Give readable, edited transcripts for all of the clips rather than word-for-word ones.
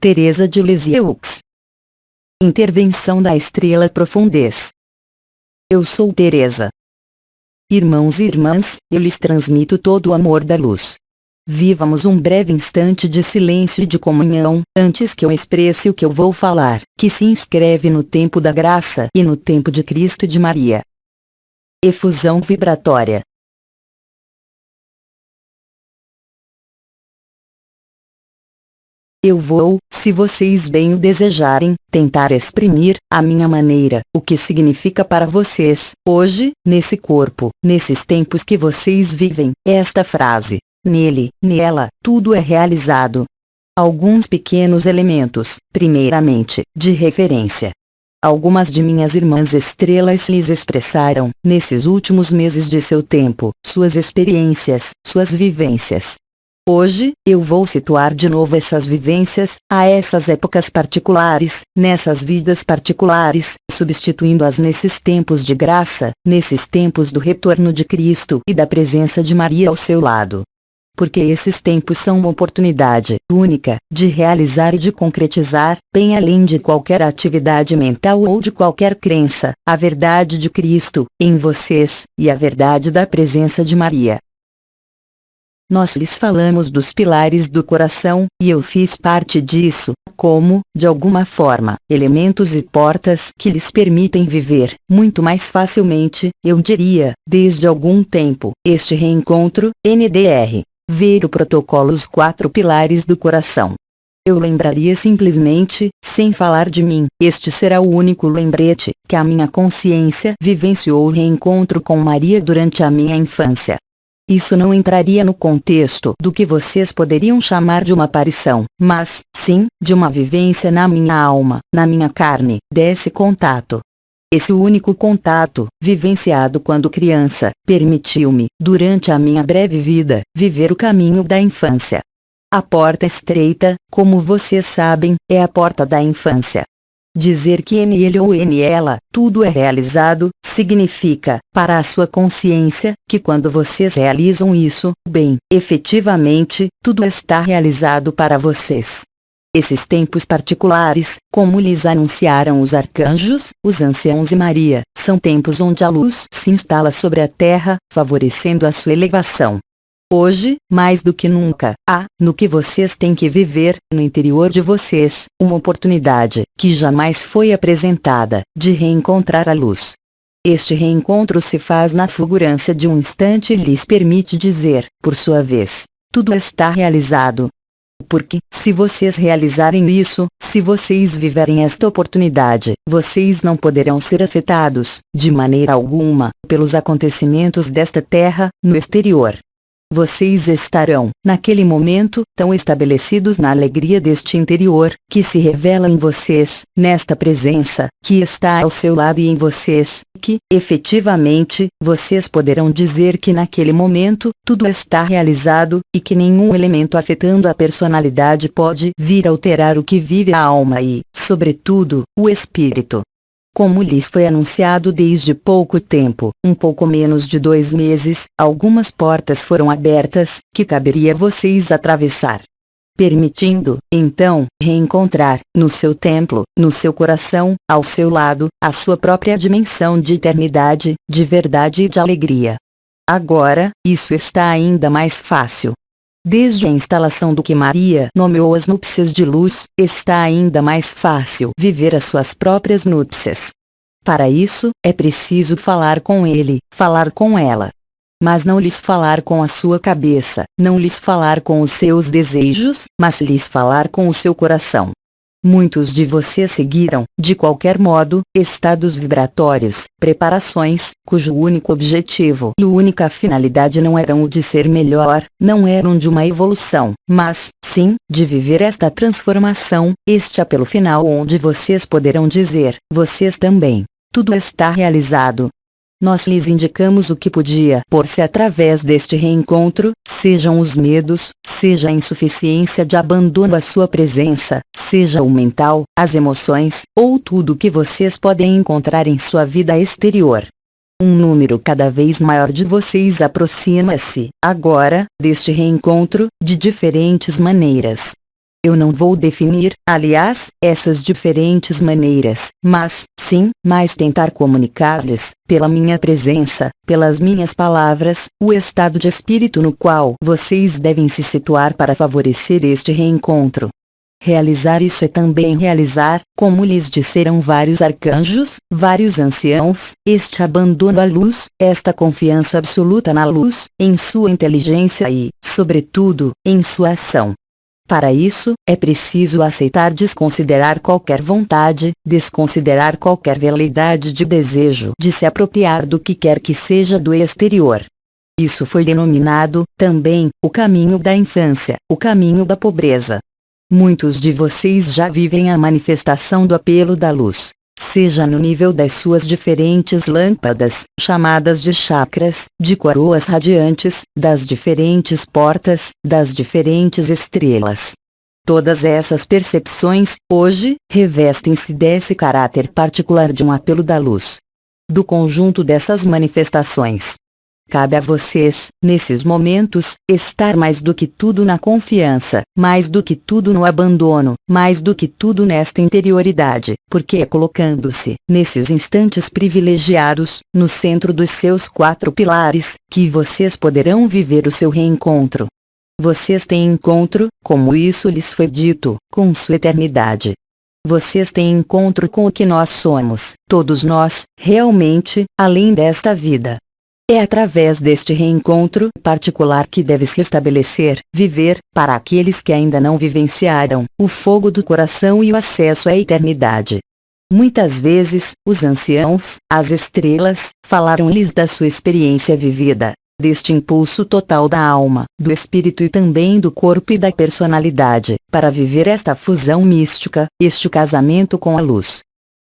Teresa de Lisieux. Intervenção da estrela profundez. Eu sou Teresa. Irmãos e irmãs, eu lhes transmito todo o amor da luz. Vivamos um breve instante de silêncio e de comunhão, antes que eu expresse o que eu vou falar, que se inscreve no tempo da graça e no tempo de Cristo e de Maria. Efusão vibratória. Eu vou, se vocês bem o desejarem, tentar exprimir, à minha maneira, o que significa para vocês, hoje, nesse corpo, nesses tempos que vocês vivem, esta frase: nele, nela, tudo é realizado. Alguns pequenos elementos, primeiramente, de referência. Algumas de minhas irmãs estrelas lhes expressaram, nesses últimos meses de seu tempo, suas experiências, suas vivências. Hoje, eu vou situar de novo essas vivências, a essas épocas particulares, nessas vidas particulares, substituindo-as nesses tempos de graça, nesses tempos do retorno de Cristo e da presença de Maria ao seu lado. Porque esses tempos são uma oportunidade única, de realizar e de concretizar, bem além de qualquer atividade mental ou de qualquer crença, a verdade de Cristo, em vocês, e a verdade da presença de Maria. Nós lhes falamos dos pilares do coração, e eu fiz parte disso, como, de alguma forma, elementos e portas que lhes permitem viver, muito mais facilmente, eu diria, desde algum tempo, este reencontro, NDR. Ver o protocolo Os 4 Pilares do Coração. Eu lembraria simplesmente, sem falar de mim, este será o único lembrete, que a minha consciência vivenciou o reencontro com Maria durante a minha infância. Isso não entraria no contexto do que vocês poderiam chamar de uma aparição, mas, sim, de uma vivência na minha alma, na minha carne, desse contato. Esse único contato, vivenciado quando criança, permitiu-me, durante a minha breve vida, viver o caminho da infância. A porta estreita, como vocês sabem, é a porta da infância. Dizer que nele ou nela, tudo é realizado, significa, para a sua consciência, que quando vocês realizam isso, bem, efetivamente, tudo está realizado para vocês. Esses tempos particulares, como lhes anunciaram os arcanjos, os anciãos e Maria, são tempos onde a luz se instala sobre a terra, favorecendo a sua elevação. Hoje, mais do que nunca, há, no que vocês têm que viver, no interior de vocês, uma oportunidade, que jamais foi apresentada, de reencontrar a luz. Este reencontro se faz na fulgurância de um instante e lhes permite dizer, por sua vez: tudo está realizado. Porque, se vocês realizarem isso, se vocês viverem esta oportunidade, vocês não poderão ser afetados, de maneira alguma, pelos acontecimentos desta terra, no exterior. Vocês estarão, naquele momento, tão estabelecidos na alegria deste interior, que se revela em vocês, nesta presença, que está ao seu lado e em vocês, que, efetivamente, vocês poderão dizer que naquele momento, tudo está realizado, e que nenhum elemento afetando a personalidade pode vir alterar o que vive a alma e, sobretudo, o espírito. Como lhes foi anunciado desde pouco tempo, um pouco menos de 2 meses, algumas portas foram abertas, que caberia a vocês atravessar. Permitindo, então, reencontrar, no seu templo, no seu coração, ao seu lado, a sua própria dimensão de eternidade, de verdade e de alegria. Agora, isso está ainda mais fácil. Desde a instalação do que Maria nomeou as núpcias de luz, está ainda mais fácil viver as suas próprias núpcias. Para isso, é preciso falar com ele, falar com ela. Mas não lhes falar com a sua cabeça, não lhes falar com os seus desejos, mas lhes falar com o seu coração. Muitos de vocês seguiram, de qualquer modo, estados vibratórios, preparações, cujo único objetivo e única finalidade não eram o de ser melhor, não eram de uma evolução, mas, sim, de viver esta transformação, este apelo final onde vocês poderão dizer, vocês também, tudo está realizado. Nós lhes indicamos o que podia por-se através deste reencontro, sejam os medos, seja a insuficiência de abandono à sua presença, seja o mental, as emoções, ou tudo o que vocês podem encontrar em sua vida exterior. Um número cada vez maior de vocês aproxima-se, agora, deste reencontro, de diferentes maneiras. Eu não vou definir, aliás, essas diferentes maneiras, mas tentar comunicar-lhes, pela minha presença, pelas minhas palavras, o estado de espírito no qual vocês devem se situar para favorecer este reencontro. Realizar isso é também realizar, como lhes disseram vários arcanjos, vários anciãos, este abandono à luz, esta confiança absoluta na luz, em sua inteligência e, sobretudo, em sua ação. Para isso, é preciso aceitar desconsiderar qualquer vontade, desconsiderar qualquer veleidade de desejo de se apropriar do que quer que seja do exterior. Isso foi denominado, também, o caminho da infância, o caminho da pobreza. Muitos de vocês já vivem a manifestação do apelo da luz, seja no nível das suas diferentes lâmpadas, chamadas de chakras, de coroas radiantes, das diferentes portas, das diferentes estrelas. Todas essas percepções, hoje, revestem-se desse caráter particular de um apelo da luz. Do conjunto dessas manifestações, cabe a vocês, nesses momentos, estar mais do que tudo na confiança, mais do que tudo no abandono, mais do que tudo nesta interioridade, porque é colocando-se, nesses instantes privilegiados, no centro dos seus 4 pilares, que vocês poderão viver o seu reencontro. Vocês têm encontro, como isso lhes foi dito, com sua eternidade. Vocês têm encontro com o que nós somos, todos nós, realmente, além desta vida. É através deste reencontro particular que deve se estabelecer, viver, para aqueles que ainda não vivenciaram, o fogo do coração e o acesso à eternidade. Muitas vezes, os anciãos, as estrelas, falaram-lhes da sua experiência vivida, deste impulso total da alma, do espírito e também do corpo e da personalidade, para viver esta fusão mística, este casamento com a luz.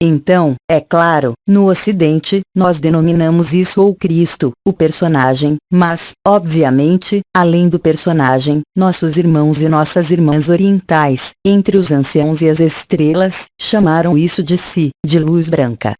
Então, é claro, no Ocidente, nós denominamos isso o Cristo, o personagem, mas, obviamente, além do personagem, nossos irmãos e nossas irmãs orientais, entre os anciãos e as estrelas, chamaram isso de luz branca.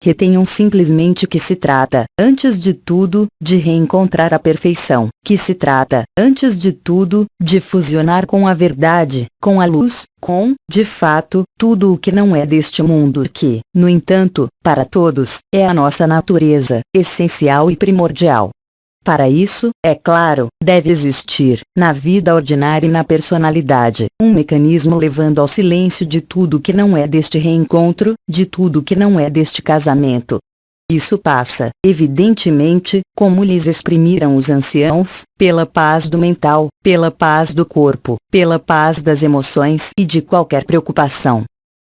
Retenham simplesmente que se trata, antes de tudo, de reencontrar a perfeição, que se trata, antes de tudo, de fusionar com a verdade, com a luz, com, de fato, tudo o que não é deste mundo que, no entanto, para todos, é a nossa natureza, essencial e primordial. Para isso, é claro, deve existir, na vida ordinária e na personalidade, um mecanismo levando ao silêncio de tudo que não é deste reencontro, de tudo que não é deste casamento. Isso passa, evidentemente, como lhes exprimiram os anciãos, pela paz do mental, pela paz do corpo, pela paz das emoções e de qualquer preocupação.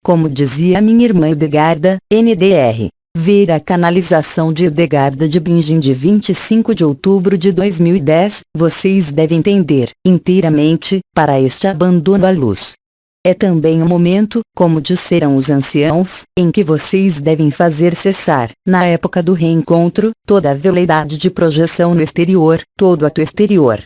Como dizia minha irmã Hildegarda, NDR. Ver a canalização de Hildegarda de Bingen de 25 de outubro de 2010, vocês devem entender, inteiramente, para este abandono à luz. É também o momento, como disseram os anciãos, em que vocês devem fazer cessar, na época do reencontro, toda a veleidade de projeção no exterior, todo ato exterior.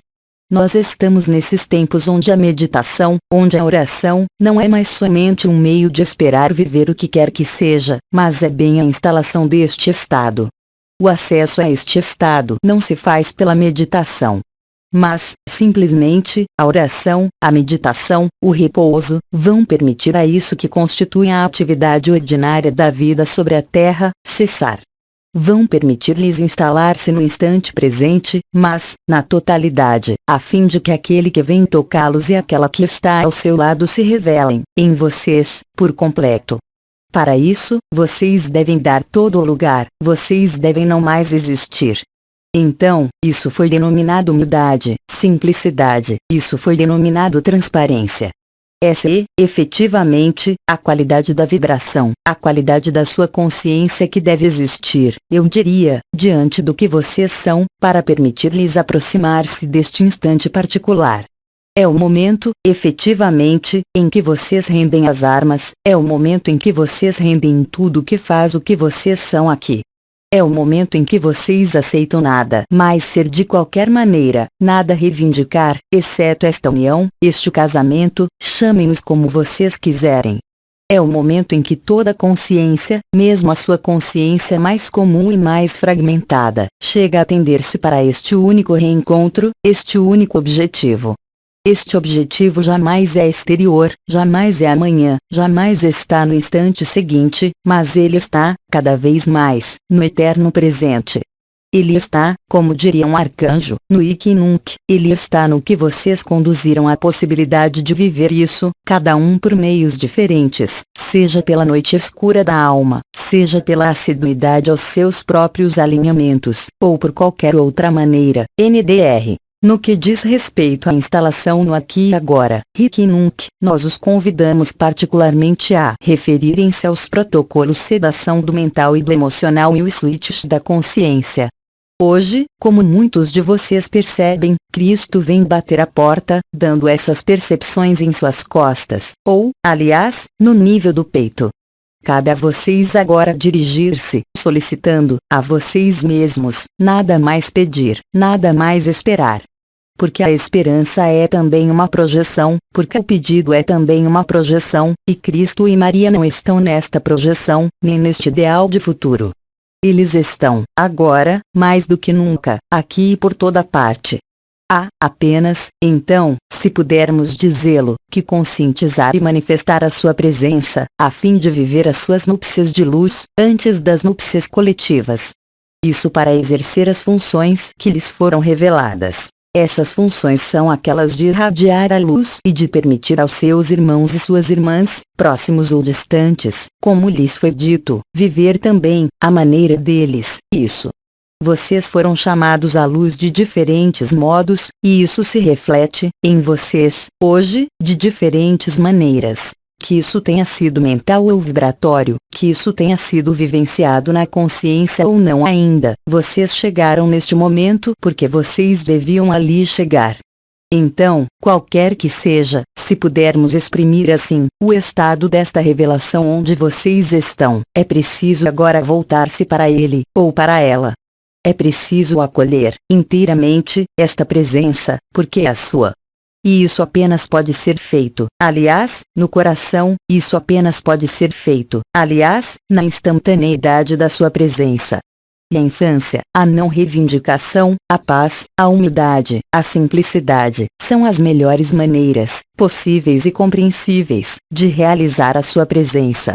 Nós estamos nesses tempos onde a meditação, onde a oração, não é mais somente um meio de esperar viver o que quer que seja, mas é bem a instalação deste estado. O acesso a este estado não se faz pela meditação. Mas, simplesmente, a oração, a meditação, o repouso, vão permitir a isso que constitui a atividade ordinária da vida sobre a Terra, cessar. Vão permitir-lhes instalar-se no instante presente, mas, na totalidade, a fim de que aquele que vem tocá-los e aquela que está ao seu lado se revelem, em vocês, por completo. Para isso, vocês devem dar todo o lugar, vocês devem não mais existir. Então, isso foi denominado humildade, simplicidade, isso foi denominado transparência. Essa é, efetivamente, a qualidade da vibração, a qualidade da sua consciência que deve existir, eu diria, diante do que vocês são, para permitir-lhes aproximar-se deste instante particular. É o momento, efetivamente, em que vocês rendem as armas, é o momento em que vocês rendem tudo o que faz o que vocês são aqui. É o momento em que vocês aceitam nada mais ser de qualquer maneira, nada reivindicar, exceto esta união, este casamento, chamem-nos como vocês quiserem. É o momento em que toda consciência, mesmo a sua consciência mais comum e mais fragmentada, chega a tender-se para este único reencontro, este único objetivo. Este objetivo jamais é exterior, jamais é amanhã, jamais está no instante seguinte, mas ele está, cada vez mais, no eterno presente. Ele está, como diria um arcanjo, no hic e nunc. Ele está no que vocês conduziram à possibilidade de viver isso, cada um por meios diferentes, seja pela noite escura da alma, seja pela assiduidade aos seus próprios alinhamentos, ou por qualquer outra maneira. NDR. No que diz respeito à instalação no aqui e agora, hic e nunc, nós os convidamos particularmente a referirem-se aos protocolos sedação do mental e do emocional e os switches da consciência. Hoje, como muitos de vocês percebem, Cristo vem bater a porta, dando essas percepções em suas costas, ou, aliás, no nível do peito. Cabe a vocês agora dirigir-se, solicitando, a vocês mesmos, nada mais pedir, nada mais esperar. Porque a esperança é também uma projeção, porque o pedido é também uma projeção, e Cristo e Maria não estão nesta projeção, nem neste ideal de futuro. Eles estão, agora, mais do que nunca, aqui e por toda parte. Há, apenas, então, se pudermos dizê-lo, que conscientizar e manifestar a sua presença, a fim de viver as suas núpcias de luz, antes das núpcias coletivas. Isso para exercer as funções que lhes foram reveladas. Essas funções são aquelas de irradiar a luz e de permitir aos seus irmãos e suas irmãs, próximos ou distantes, como lhes foi dito, viver também, à maneira deles, isso. Vocês foram chamados à luz de diferentes modos, e isso se reflete, em vocês, hoje, de diferentes maneiras. Que isso tenha sido mental ou vibratório, que isso tenha sido vivenciado na consciência ou não ainda, vocês chegaram neste momento porque vocês deviam ali chegar. Então, qualquer que seja, se pudermos exprimir assim, o estado desta revelação onde vocês estão, é preciso agora voltar-se para ele, ou para ela. É preciso acolher, inteiramente, esta presença, porque é a sua. E isso apenas pode ser feito, aliás, no coração, isso apenas pode ser feito, aliás, na instantaneidade da sua presença. E a infância, a não reivindicação, a paz, a humildade, a simplicidade, são as melhores maneiras, possíveis e compreensíveis, de realizar a sua presença.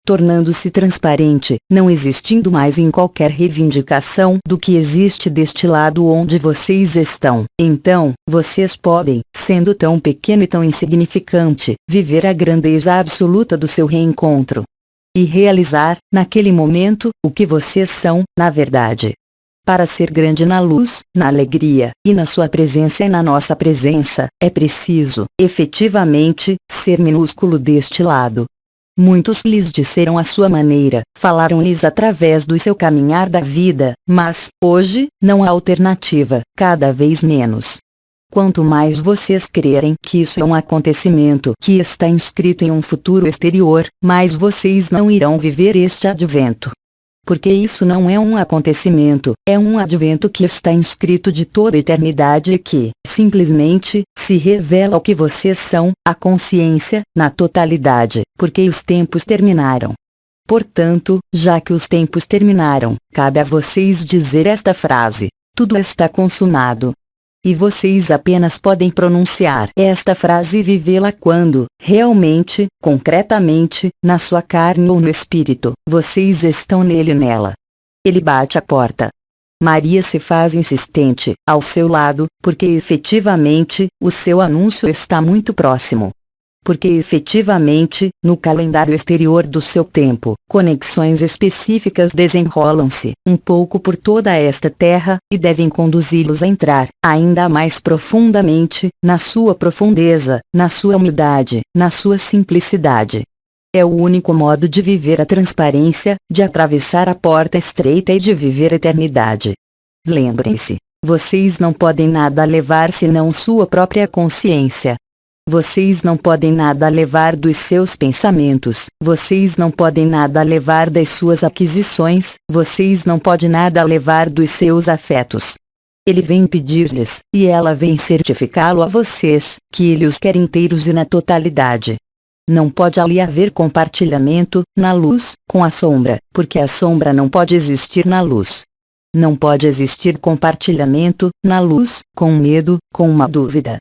Tornando-se transparente, não existindo mais em qualquer reivindicação do que existe deste lado onde vocês estão. Então, vocês podem, sendo tão pequeno e tão insignificante, viver a grandeza absoluta do seu reencontro. E realizar, naquele momento, o que vocês são, na verdade. Para ser grande na luz, na alegria, e na sua presença e na nossa presença, é preciso, efetivamente, ser minúsculo deste lado. Muitos lhes disseram à sua maneira, falaram-lhes através do seu caminhar da vida, mas, hoje, não há alternativa, cada vez menos. Quanto mais vocês crerem que isso é um acontecimento que está inscrito em um futuro exterior, mais vocês não irão viver este advento. Porque isso não é um acontecimento, é um advento que está inscrito de toda a eternidade e que, simplesmente, se revela o que vocês são, a consciência, na totalidade, porque os tempos terminaram. Portanto, já que os tempos terminaram, cabe a vocês dizer esta frase: tudo está consumado. E vocês apenas podem pronunciar esta frase e vivê-la quando, realmente, concretamente, na sua carne ou no espírito, vocês estão nele e nela. Ele bate a porta. Maria se faz insistente, ao seu lado, porque efetivamente, o seu anúncio está muito próximo. Porque efetivamente, no calendário exterior do seu tempo, conexões específicas desenrolam-se, um pouco por toda esta terra, e devem conduzi-los a entrar, ainda mais profundamente, na sua profundeza, na sua humildade, na sua simplicidade. É o único modo de viver a transparência, de atravessar a porta estreita e de viver a eternidade. Lembrem-se, vocês não podem nada levar senão sua própria consciência. Vocês não podem nada levar dos seus pensamentos, vocês não podem nada levar das suas aquisições, vocês não podem nada levar dos seus afetos. Ele vem pedir-lhes, e ela vem certificá-lo a vocês, que ele os quer inteiros e na totalidade. Não pode ali haver compartilhamento, na luz, com a sombra, porque a sombra não pode existir na luz. Não pode existir compartilhamento, na luz, com medo, com uma dúvida.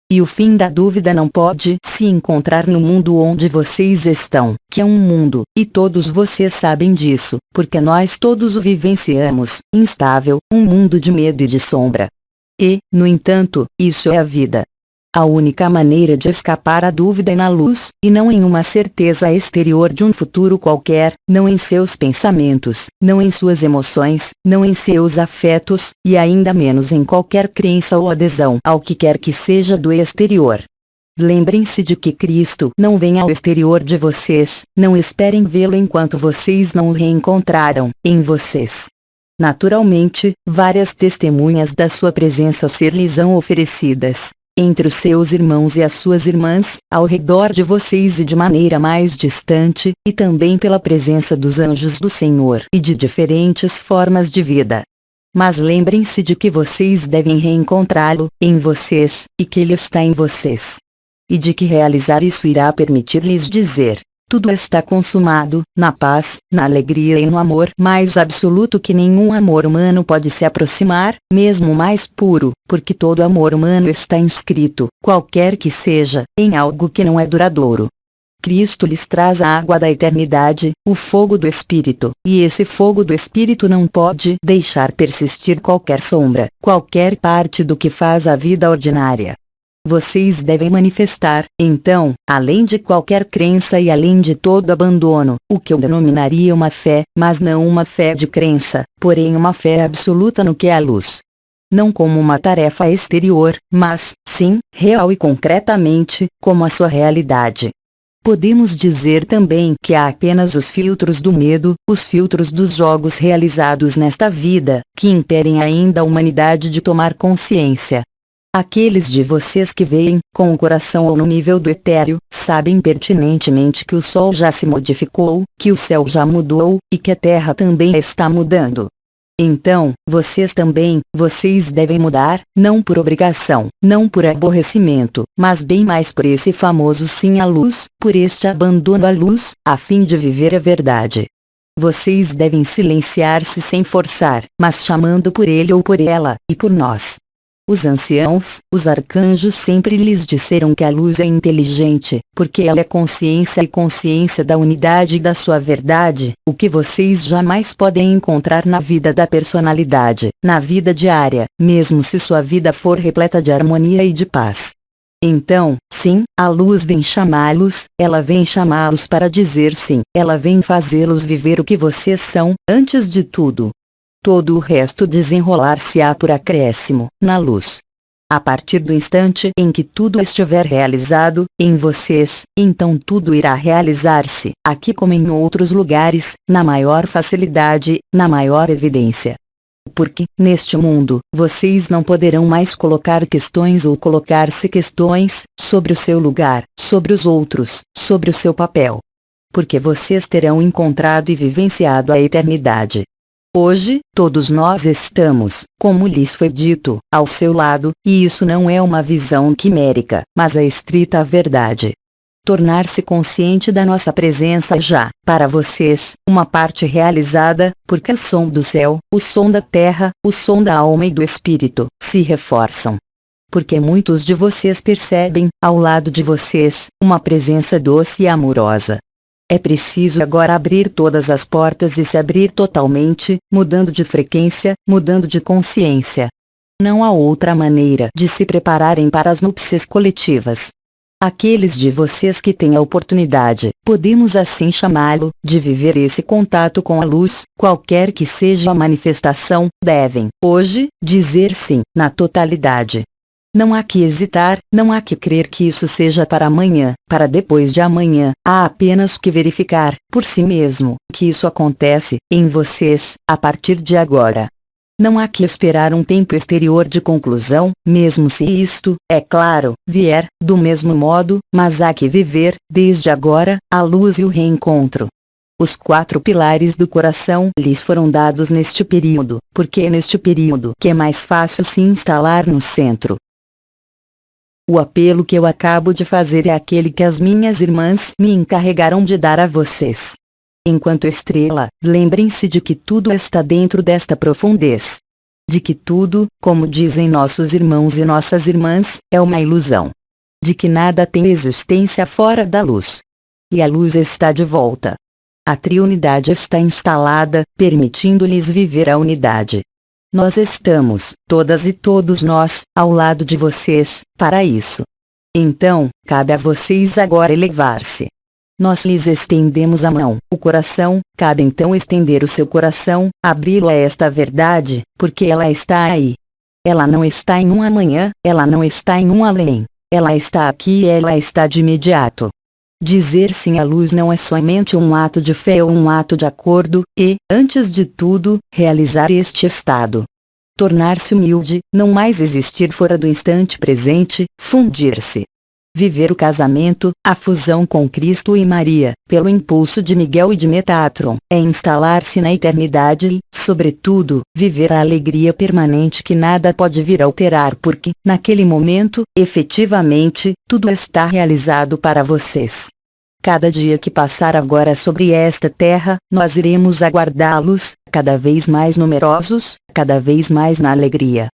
E o fim da dúvida não pode se encontrar no mundo onde vocês estão, que é um mundo, e todos vocês sabem disso, porque nós todos o vivenciamos, instável, um mundo de medo e de sombra. E, no entanto, isso é a vida. A única maneira de escapar à dúvida é na luz, e não em uma certeza exterior de um futuro qualquer, não em seus pensamentos, não em suas emoções, não em seus afetos, e ainda menos em qualquer crença ou adesão ao que quer que seja do exterior. Lembrem-se de que Cristo não vem ao exterior de vocês, não esperem vê-lo enquanto vocês não o reencontraram em vocês. Naturalmente, várias testemunhas da sua presença ser-lhes-ão oferecidas, entre os seus irmãos e as suas irmãs, ao redor de vocês e de maneira mais distante, e também pela presença dos anjos do Senhor e de diferentes formas de vida. Mas lembrem-se de que vocês devem reencontrá-lo, em vocês, e que ele está em vocês. E de que realizar isso irá permitir-lhes dizer: tudo está consumado, na paz, na alegria e no amor mais absoluto que nenhum amor humano pode se aproximar, mesmo o mais puro, porque todo amor humano está inscrito, qualquer que seja, em algo que não é duradouro. Cristo lhes traz a água da eternidade, o fogo do Espírito, e esse fogo do Espírito não pode deixar persistir qualquer sombra, qualquer parte do que faz a vida ordinária. Vocês devem manifestar, então, além de qualquer crença e além de todo abandono, o que eu denominaria uma fé, mas não uma fé de crença, porém uma fé absoluta no que é a luz. Não como uma tarefa exterior, mas, sim, real e concretamente, como a sua realidade. Podemos dizer também que há apenas os filtros do medo, os filtros dos jogos realizados nesta vida, que impedem ainda a humanidade de tomar consciência. Aqueles de vocês que veem, com o coração ou no nível do etéreo, sabem pertinentemente que o sol já se modificou, que o céu já mudou, e que a terra também está mudando. Então, vocês também, vocês devem mudar, não por obrigação, não por aborrecimento, mas bem mais por esse famoso sim à luz, por este abandono à luz, a fim de viver a verdade. Vocês devem silenciar-se sem forçar, mas chamando por ele ou por ela, e por nós. Os anciãos, os arcanjos sempre lhes disseram que a luz é inteligente, porque ela é consciência e consciência da unidade e da sua verdade, o que vocês jamais podem encontrar na vida da personalidade, na vida diária, mesmo se sua vida for repleta de harmonia e de paz. Então, sim, a luz vem chamá-los, ela vem chamá-los para dizer sim, ela vem fazê-los viver o que vocês são, antes de tudo. Todo o resto desenrolar-se-á por acréscimo, na luz. A partir do instante em que tudo estiver realizado, em vocês, então tudo irá realizar-se, aqui como em outros lugares, na maior facilidade, na maior evidência. Porque, neste mundo, vocês não poderão mais colocar questões ou colocar-se questões, sobre o seu lugar, sobre os outros, sobre o seu papel. Porque vocês terão encontrado e vivenciado a eternidade. Hoje, todos nós estamos, como lhes foi dito, ao seu lado, e isso não é uma visão quimérica, mas a estrita verdade. Tornar-se consciente da nossa presença é já, para vocês, uma parte realizada, porque o som do céu, o som da terra, o som da alma e do espírito, se reforçam. Porque muitos de vocês percebem, ao lado de vocês, uma presença doce e amorosa. É preciso agora abrir todas as portas e se abrir totalmente, mudando de frequência, mudando de consciência. Não há outra maneira de se prepararem para as núpcias coletivas. Aqueles de vocês que têm a oportunidade, podemos assim chamá-lo, de viver esse contato com a luz, qualquer que seja a manifestação, devem, hoje, dizer sim, na totalidade. Não há que hesitar, não há que crer que isso seja para amanhã, para depois de amanhã, há apenas que verificar, por si mesmo, que isso acontece, em vocês, a partir de agora. Não há que esperar um tempo exterior de conclusão, mesmo se isto, é claro, vier, do mesmo modo, mas há que viver, desde agora, a luz e o reencontro. Os 4 pilares do coração lhes foram dados neste período, porque é neste período que é mais fácil se instalar no centro. O apelo que eu acabo de fazer é aquele que as minhas irmãs me encarregaram de dar a vocês. Enquanto estrela, lembrem-se de que tudo está dentro desta profundez. De que tudo, como dizem nossos irmãos e nossas irmãs, é uma ilusão. de que nada tem existência fora da luz. E a luz está de volta. A triunidade está instalada, permitindo-lhes viver a unidade. Nós estamos, todas e todos nós, ao lado de vocês, para isso. Então, cabe a vocês agora elevar-se. Nós lhes estendemos a mão, o coração, cabe então estender o seu coração, abri-lo a esta verdade, porque ela está aí. Ela não está em um amanhã, ela não está em um além. Ela está aqui e ela está de imediato. Dizer sim à luz não é somente um ato de fé ou um ato de acordo, e, antes de tudo, realizar este estado. Tornar-se humilde, não mais existir fora do instante presente, fundir-se. Viver o casamento, a fusão com Cristo e Maria, pelo impulso de Miguel e de Metatron, é instalar-se na eternidade e, sobretudo, viver a alegria permanente que nada pode vir alterar porque, naquele momento, efetivamente, tudo está realizado para vocês. Cada dia que passar agora sobre esta terra, nós iremos aguardá-los, cada vez mais numerosos, cada vez mais na alegria.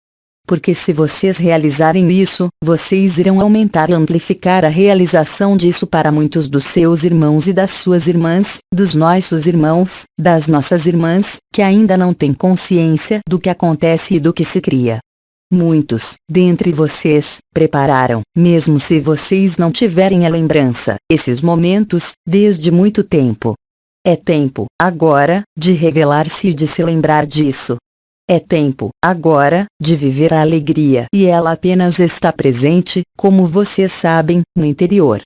Porque se vocês realizarem isso, vocês irão aumentar e amplificar a realização disso para muitos dos seus irmãos e das suas irmãs, dos nossos irmãos, das nossas irmãs, que ainda não têm consciência do que acontece e do que se cria. Muitos, dentre vocês, prepararam, mesmo se vocês não tiverem a lembrança, esses momentos, desde muito tempo. É tempo, agora, de revelar-se e de se lembrar disso. É tempo, agora, de viver a alegria e ela apenas está presente, como vocês sabem, no interior.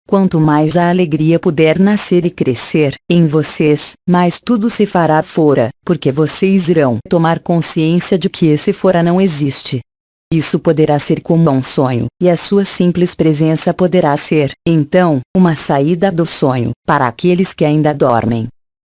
Quanto mais a alegria puder nascer e crescer em vocês, mais tudo se fará fora, porque vocês irão tomar consciência de que esse fora não existe. Isso poderá ser como um sonho, e a sua simples presença poderá ser, então, uma saída do sonho, para aqueles que ainda dormem.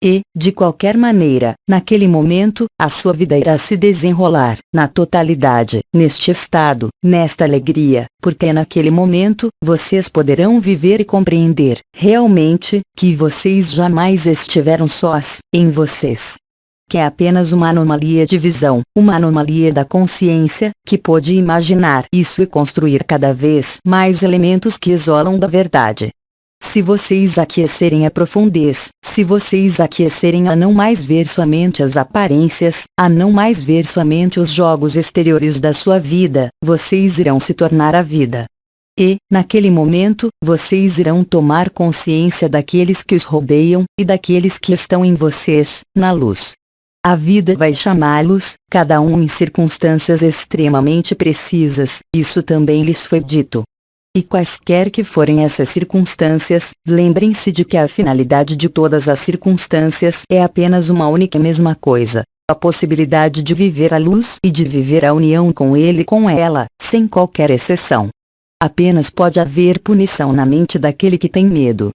E, de qualquer maneira, naquele momento, a sua vida irá se desenrolar, na totalidade, neste estado, nesta alegria, porque naquele momento, vocês poderão viver e compreender, realmente, que vocês jamais estiveram sós, em vocês. Que é apenas uma anomalia de visão, uma anomalia da consciência, que pôde imaginar isso e construir cada vez mais elementos que isolam da verdade. Se vocês aquecerem a profundez, se vocês aquecerem a não mais ver somente as aparências, a não mais ver somente os jogos exteriores da sua vida, vocês irão se tornar a vida. E, naquele momento, vocês irão tomar consciência daqueles que os rodeiam, e daqueles que estão em vocês, na luz. A vida vai chamá-los, cada um em circunstâncias extremamente precisas, isso também lhes foi dito. E quaisquer que forem essas circunstâncias, lembrem-se de que a finalidade de todas as circunstâncias é apenas uma única e mesma coisa: a possibilidade de viver a luz e de viver a união com ele e com ela, sem qualquer exceção. Apenas pode haver punição na mente daquele que tem medo.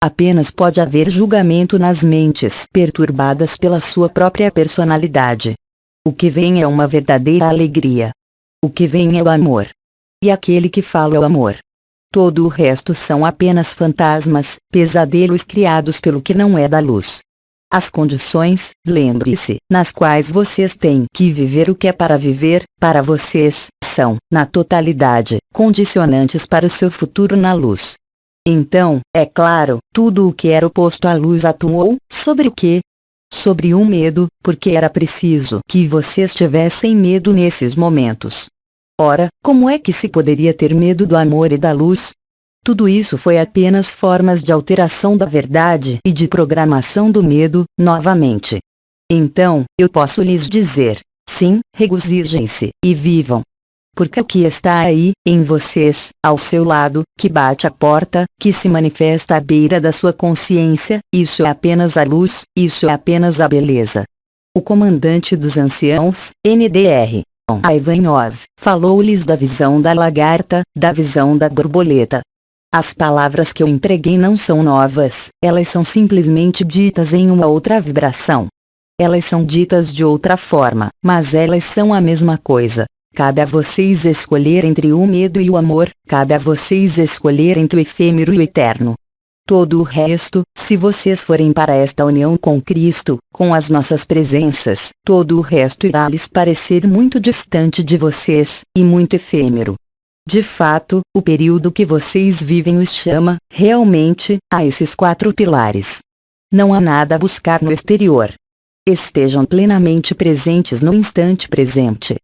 Apenas pode haver julgamento nas mentes perturbadas pela sua própria personalidade. O que vem é uma verdadeira alegria. O que vem é o amor. E aquele que fala é o amor. Todo o resto são apenas fantasmas, pesadelos criados pelo que não é da luz. As condições, lembre-se, nas quais vocês têm que viver o que é para viver, para vocês, são, na totalidade, condicionantes para o seu futuro na luz. Então, é claro, tudo o que era oposto à luz atuou, sobre o quê? Sobre o medo, porque era preciso que vocês tivessem medo nesses momentos. Ora, como é que se poderia ter medo do amor e da luz? Tudo isso foi apenas formas de alteração da verdade e de programação do medo, novamente. Então, eu posso lhes dizer, sim, regozijem-se, e vivam. Porque o que está aí, em vocês, ao seu lado, que bate a porta, que se manifesta à beira da sua consciência, isso é apenas a luz, isso é apenas a beleza. O comandante dos anciãos, NDR. Ivanov, falou-lhes da visão da lagarta, da visão da borboleta. As palavras que eu empreguei não são novas, elas são simplesmente ditas em uma outra vibração. Elas são ditas de outra forma, mas elas são a mesma coisa. Cabe a vocês escolher entre o medo e o amor, cabe a vocês escolher entre o efêmero e o eterno. Todo o resto, se vocês forem para esta união com Cristo, com as nossas presenças, todo o resto irá lhes parecer muito distante de vocês, e muito efêmero. De fato, o período que vocês vivem os chama, realmente, a esses 4 pilares. Não há nada a buscar no exterior. Estejam plenamente presentes no instante presente.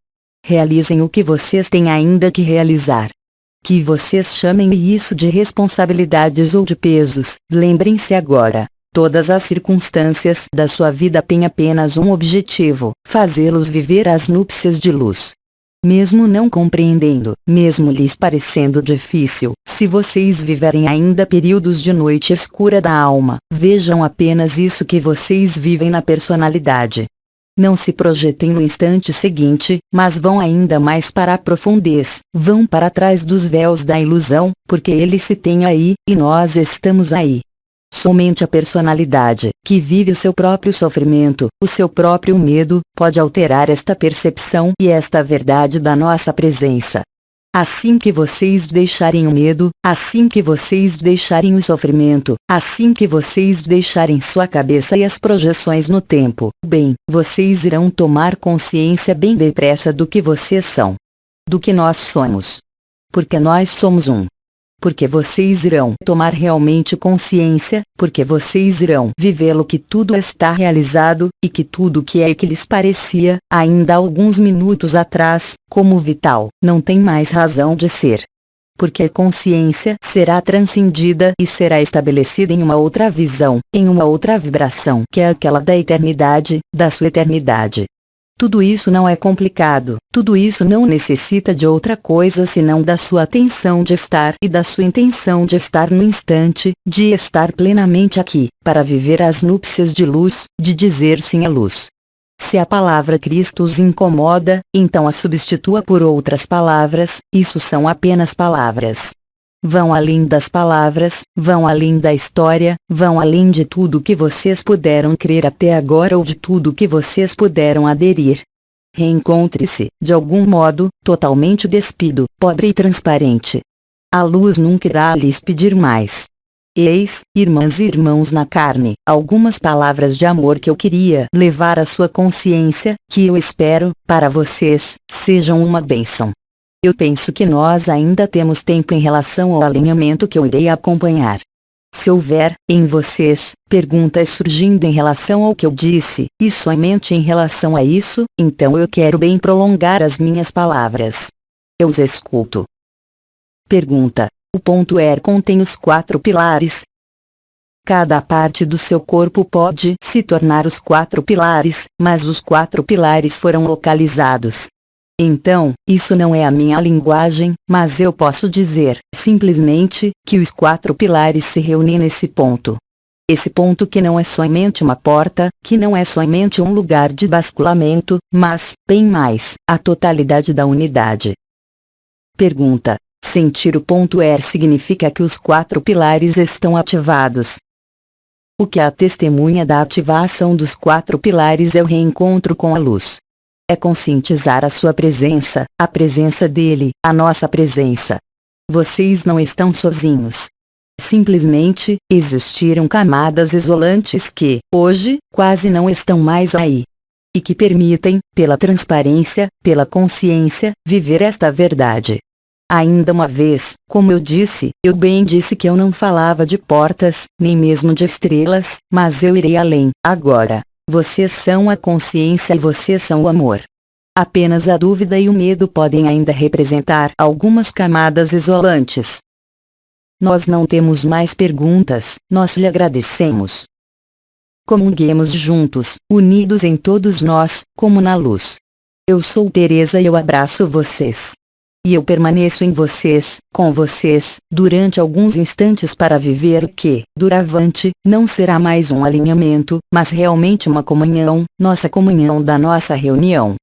Realizem o que vocês têm ainda que realizar. Que vocês chamem isso de responsabilidades ou de pesos, lembrem-se agora. Todas as circunstâncias da sua vida têm apenas um objetivo: fazê-los viver as núpcias de luz. Mesmo não compreendendo, mesmo lhes parecendo difícil, se vocês viverem ainda períodos de noite escura da alma, vejam apenas isso que vocês vivem na personalidade. Não se projetem no instante seguinte, mas vão ainda mais para a profundez, vão para trás dos véus da ilusão, porque ele se tem aí, e nós estamos aí. Somente a personalidade, que vive o seu próprio sofrimento, o seu próprio medo, pode alterar esta percepção e esta verdade da nossa presença. Assim que vocês deixarem o medo, assim que vocês deixarem o sofrimento, assim que vocês deixarem sua cabeça e as projeções no tempo, bem, vocês irão tomar consciência bem depressa do que vocês são. Do que nós somos. Porque nós somos um. Porque vocês irão tomar realmente consciência, porque vocês irão vivê-lo que tudo está realizado, e que tudo que é e que lhes parecia, ainda alguns minutos atrás, como vital, não tem mais razão de ser. Porque a consciência será transcendida e será estabelecida em uma outra visão, em uma outra vibração, que é aquela da eternidade, da sua eternidade. Tudo isso não é complicado, tudo isso não necessita de outra coisa senão da sua atenção de estar e da sua intenção de estar no instante, de estar plenamente aqui, para viver as núpcias de luz, de dizer sim à luz. Se a palavra Cristo os incomoda, então a substitua por outras palavras, isso são apenas palavras. Vão além das palavras, vão além da história, vão além de tudo que vocês puderam crer até agora ou de tudo que vocês puderam aderir. Reencontre-se, de algum modo, totalmente despido, pobre e transparente. A luz nunca irá lhes pedir mais. Eis, irmãs e irmãos na carne, algumas palavras de amor que eu queria levar à sua consciência, que eu espero, para vocês, sejam uma bênção. Eu penso que nós ainda temos tempo em relação ao alinhamento que eu irei acompanhar. Se houver, em vocês, perguntas surgindo em relação ao que eu disse, e somente em relação a isso, então eu quero bem prolongar as minhas palavras. Eu os escuto. Pergunta: o ponto R contém os 4 pilares? Cada parte do seu corpo pode se tornar os 4 pilares, mas os 4 pilares foram localizados. Então, isso não é a minha linguagem, mas eu posso dizer, simplesmente, que os 4 pilares se reúnem nesse ponto. Esse ponto que não é somente uma porta, que não é somente um lugar de basculamento, mas, bem mais, a totalidade da unidade. Pergunta: sentir o ponto R significa que os 4 pilares estão ativados. O que a testemunha da ativação dos 4 pilares é o reencontro com a luz. É conscientizar a sua presença, a presença dele, a nossa presença. Vocês não estão sozinhos. Simplesmente, existiram camadas isolantes que, hoje, quase não estão mais aí. E que permitem, pela transparência, pela consciência, viver esta verdade. Ainda uma vez, como eu disse, eu bem disse que eu não falava de portas, nem mesmo de estrelas, mas eu irei além, agora. Vocês são a consciência e vocês são o amor. Apenas a dúvida e o medo podem ainda representar algumas camadas isolantes. Nós não temos mais perguntas, nós lhe agradecemos. Comunguemos juntos, unidos em todos nós, como na luz. Eu sou Teresa e eu abraço vocês. E eu permaneço em vocês, com vocês, durante alguns instantes para viver o que, doravante, não será mais um alinhamento, mas realmente uma comunhão, nossa comunhão da nossa reunião.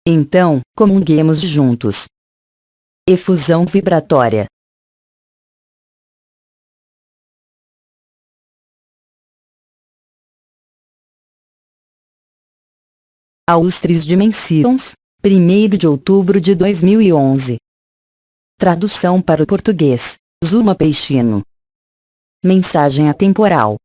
Então, comunguemos juntos. Efusão vibratória. Austris Dimensions, 1º de outubro de 2011. Tradução para o português: Zuma Peixino. Mensagem atemporal.